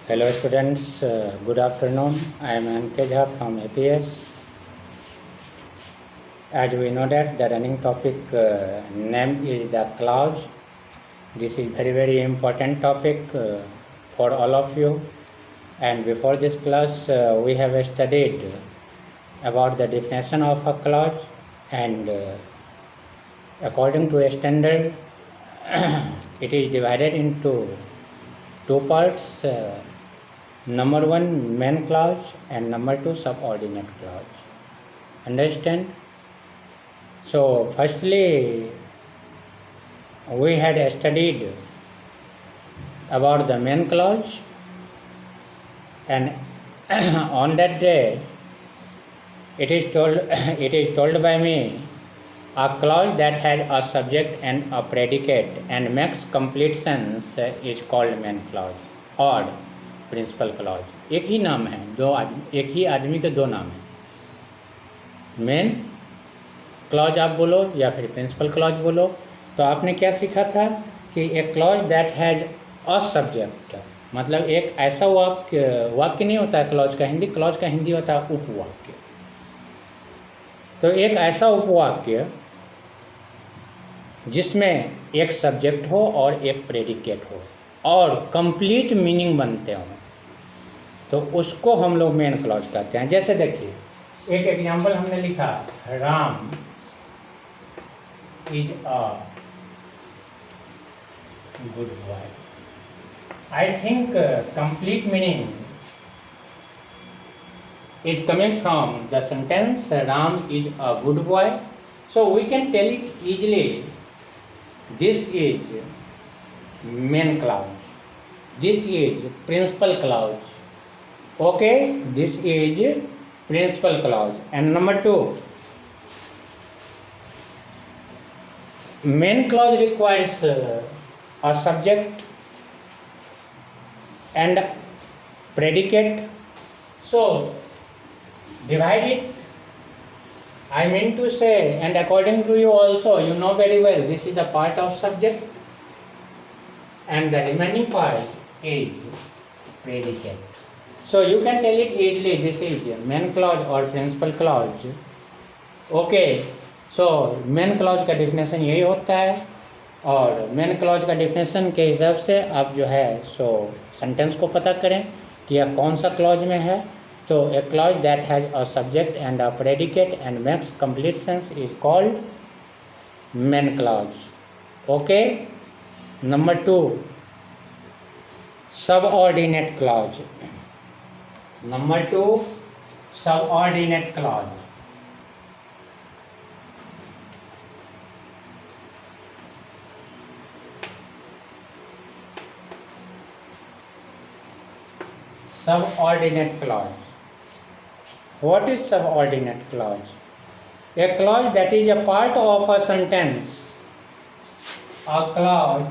Hello students, good afternoon. I am N.K. Jha from APS. As we know that the running topic name is the clause. This is very important topic for all of you. And before this class we have studied about the definition of a clause, and according to a standard it is divided into two parts. Number one, main clause, and number two, subordinate clause. Understand? So firstly, we had studied about the main clause, and on that day it is told by me, a clause that has a subject and a predicate and makes complete sense is called main clause or principal clause. एक ही नाम है, एक ही आदमी के दो नाम हैं. मेन क्लॉज आप बोलो या फिर प्रिंसिपल क्लॉज बोलो. तो आपने क्या सीखा था कि एक clause that has a subject, मतलब एक ऐसा वाक्य नहीं होता है क्लॉज का हिंदी होता है उपवाक्य. तो एक ऐसा उपवाक्य जिसमें एक सब्जेक्ट हो और एक प्रेडिकेट हो और कंप्लीट मीनिंग बनते हों, तो उसको हम लोग मेन क्लॉज कहते हैं. जैसे देखिए, एक एग्जाम्पल हमने लिखा, Ram is a good boy. I think complete meaning is coming from the sentence Ram is a good boy. So we can tell it easily, this is main clause, this is principal clause. Okay, this is principal clause. And number two, main clause requires a subject and predicate. So divide it. I mean to say, and according to you also, you know very well, this is the part of subject and the remaining part is predicate. So you can tell it easily, this is main clause or principal clause. Okay, so main clause का definition यही होता है, और main clause का definition के हिसाब से आप जो है सो sentence को पता करें कि यह कौन सा clause में है. तो a clause that has a subject and a predicate and makes complete sense is called main clause. Okay. Number two, subordinate clause. Number two, subordinate clause. Subordinate clause. What is subordinate clause? A clause that is a part of a sentence. A clause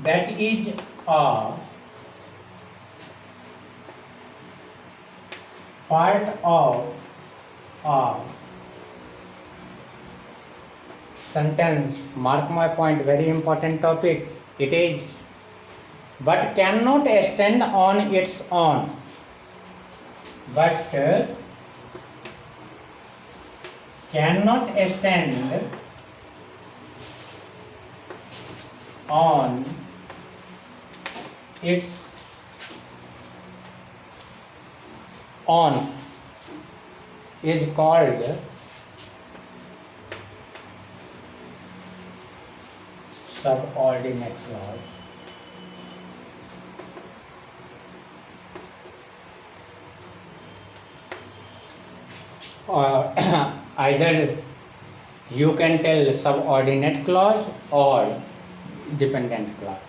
that is a part of a sentence. Mark my point, very important topic it is, but cannot stand on its own. But cannot stand on its own is called subordinate clause. Or either you can tell subordinate clause or dependent clause.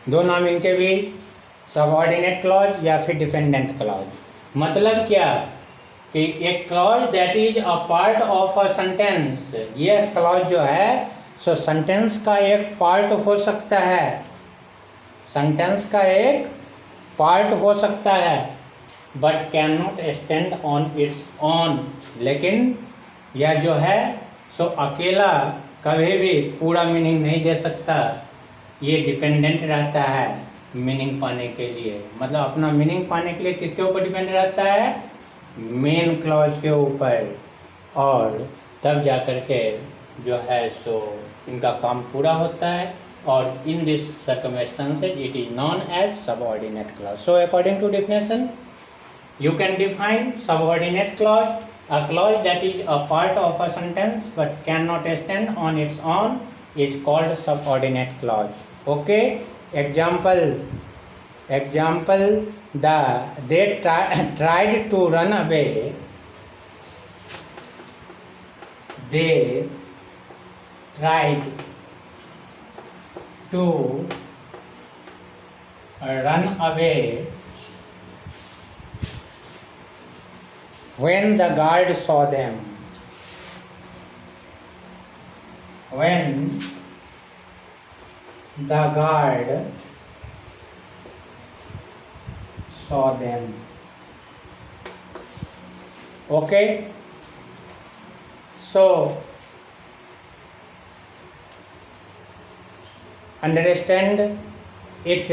दो नाम इनके भी, subordinate clause या फिर dependent clause. मतलब क्या कि एक clause that is a part of a sentence, ये क्लॉज जो है सो सेंटेंस का एक पार्ट हो सकता है, सेंटेंस का एक पार्ट हो सकता है, but can not stand on it's on. लेकिन यह जो है सो अकेला कभी भी पूरा मीनिंग नहीं दे सकता, ये डिपेंडेंट रहता है मीनिंग पाने के लिए, मतलब अपना मीनिंग पाने के लिए किसके ऊपर डिपेंड रहता है, मेन क्लॉज के ऊपर, और तब जा कर के जो है सो इनका काम पूरा होता है, और in this circumstances it is known as subordinate clause. So according to definition you can define subordinate clause, a clause that is a part of a sentence but cannot stand on its own is called subordinate clause. Okay, example, they tried to run away, they tried to run away when the guard saw them. When the guard saw them. Okay, so understand it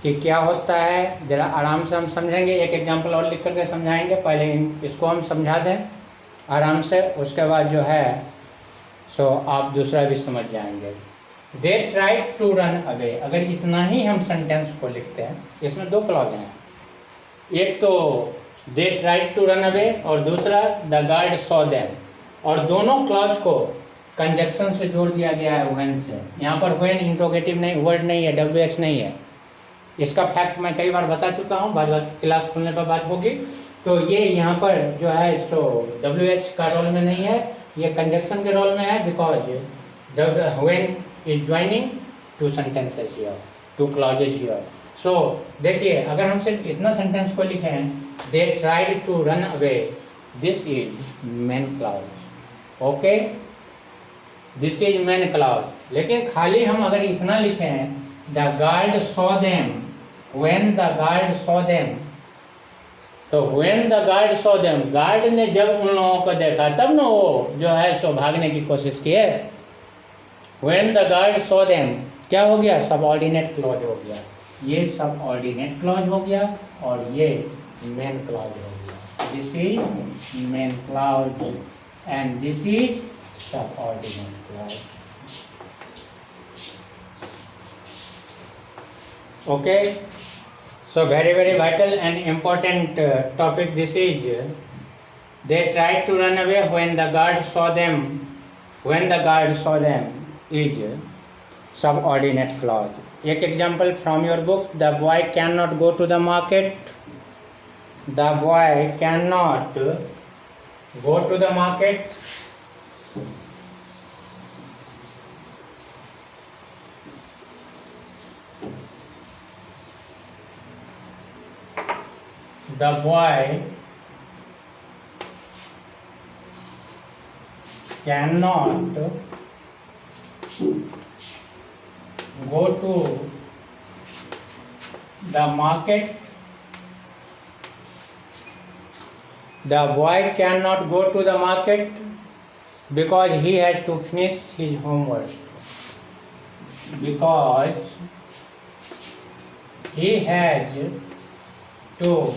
कि क्या होता है, ज़रा आराम से हम समझेंगे. एक एग्जांपल और लिख करके समझाएंगे. पहले इसको हम समझा दें आराम से, उसके बाद जो है सो आप दूसरा भी समझ जाएंगे. They tried to run away, अगर इतना ही हम सेंटेंस को लिखते हैं, इसमें दो क्लॉज हैं, एक तो they tried to run away और दूसरा द गार्ड सॉ देम, और दोनों क्लॉज को कंजक्शन से जोड़ दिया गया है व्हेन से. यहाँ पर व्हेन इंट्रोगेटिव नहीं, वर्ड नहीं है, WH नहीं है. इसका फैक्ट मैं कई बार बता चुका हूँ, बाद क्लास खुलने पर बात होगी. तो ये यहाँ पर जो है सो WH का रोल में नहीं है, ये कंजक्शन के रोल में है, because when is joining two sentences here, two clauses here. So देखिए, अगर हम सिर्फ इतना सेंटेंस को लिखे हैं, they tried to run away, this is main clause. Okay, this is main clause. लेकिन खाली हम अगर इतना लिखे हैं, the guard saw them, when the guard saw them, तो when the guard saw them, guard ने जब उन लोगों को देखा तब ना वो जो है सो भागने की कोशिश की है. when the guard saw them क्या हो गया, सबऑर्डिनेट क्लॉज हो गया. ये सबऑर्डिनेट क्लॉज हो गया और ये मेन क्लॉज हो गया. This is main clause and this is subordinate clause. Okay, so very vital and important topic this is. They tried to run away when the guard saw them. When the guard saw them is subordinate clause. एक example from your book. The boy cannot go to the market. The boy cannot go to the market. The boy cannot go to the market. The boy cannot go to the market because he has to finish his homework. Because he has to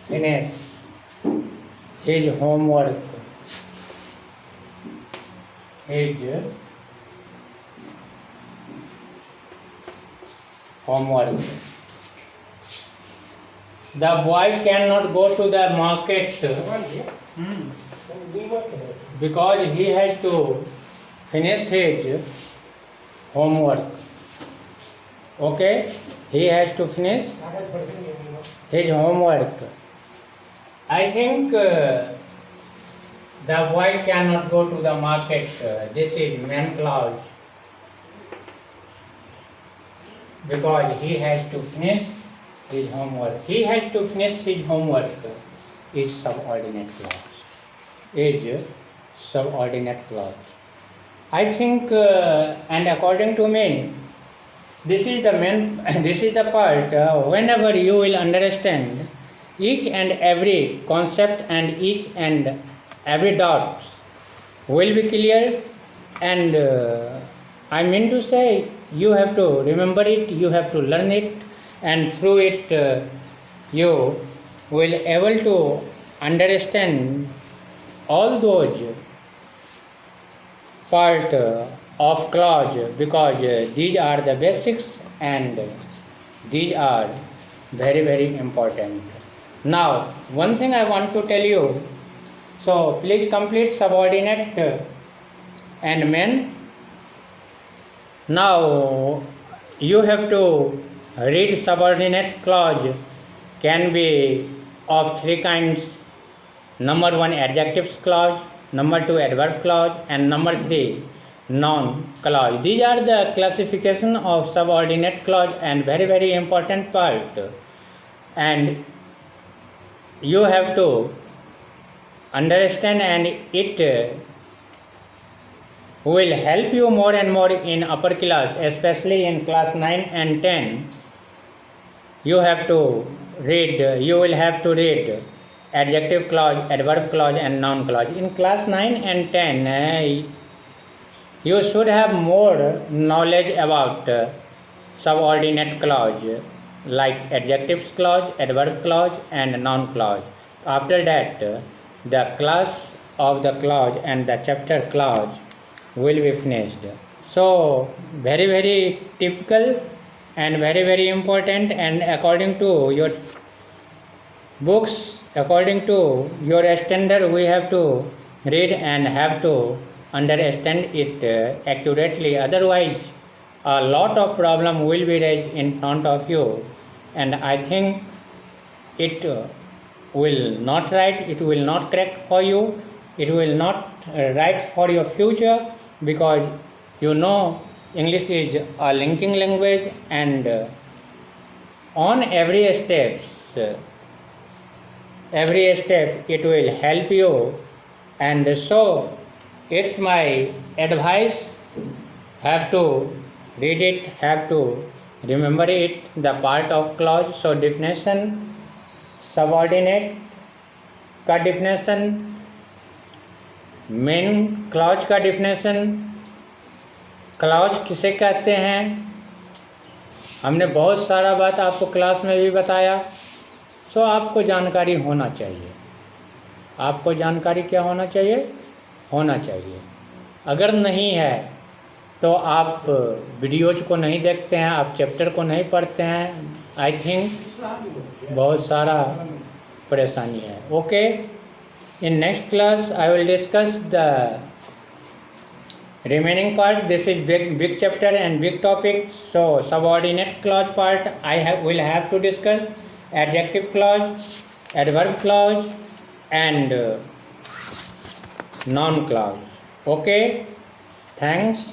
finish his homework. The boy cannot go to the market because he has to finish his homework. Okay, he has to finish his homework. I think the boy cannot go to the market. This is main clause because he has to finish his homework. He has to finish his homework is subordinate clause. Is subordinate clause. I think and according to me, this is the part whenever you will understand each and every concept and each and every doubt will be clear, and I mean to say you have to remember it, you have to learn it, and through it you will able to understand all those part of clause, because these are the basics and these are very important. Now one thing I want to tell you, so please complete subordinate and main. Now you have to read subordinate clause can be of three kinds. Number one, adjectives clause, number two, adverb clause, and number three, noun clause. These are the classification of subordinate clause and very important part, and you have to understand, and it will help you more and more in upper class, especially in class 9 and 10. You will have to read adjective clause, adverb clause, and noun clause. In class 9 and 10, you should have more knowledge about subordinate clause, like adjectives clause, adverb clause, and noun clause. After that, the class of the clause and the chapter clause will be finished. So very typical and very important, and according to your books, according to your standard, we have to read and have to understand it accurately. Otherwise, a lot of problem will be raised in front of you, and I think it will not right, it will not correct for you, it will not right for your future, because you know English is a linking language, and on every step it will help you. And so it's my advice, have to read it, have to remember it, the part of clause. So definition, subordinate का definition, main clause का definition, clause किसे कहते हैं, हमने बहुत सारा बात आपको क्लास में भी बताया. सो आपको जानकारी होना चाहिए, आपको जानकारी क्या होना चाहिए. अगर नहीं है तो आप वीडियोज को नहीं देखते हैं, आप चैप्टर को नहीं पढ़ते हैं, आई थिंक बहुत सारा परेशानी है. Okay, in next class I will discuss the remaining part. This is big chapter and big topic. So subordinate clause part will have to discuss adjective clause, adverb clause, and noun clause. Okay, thanks.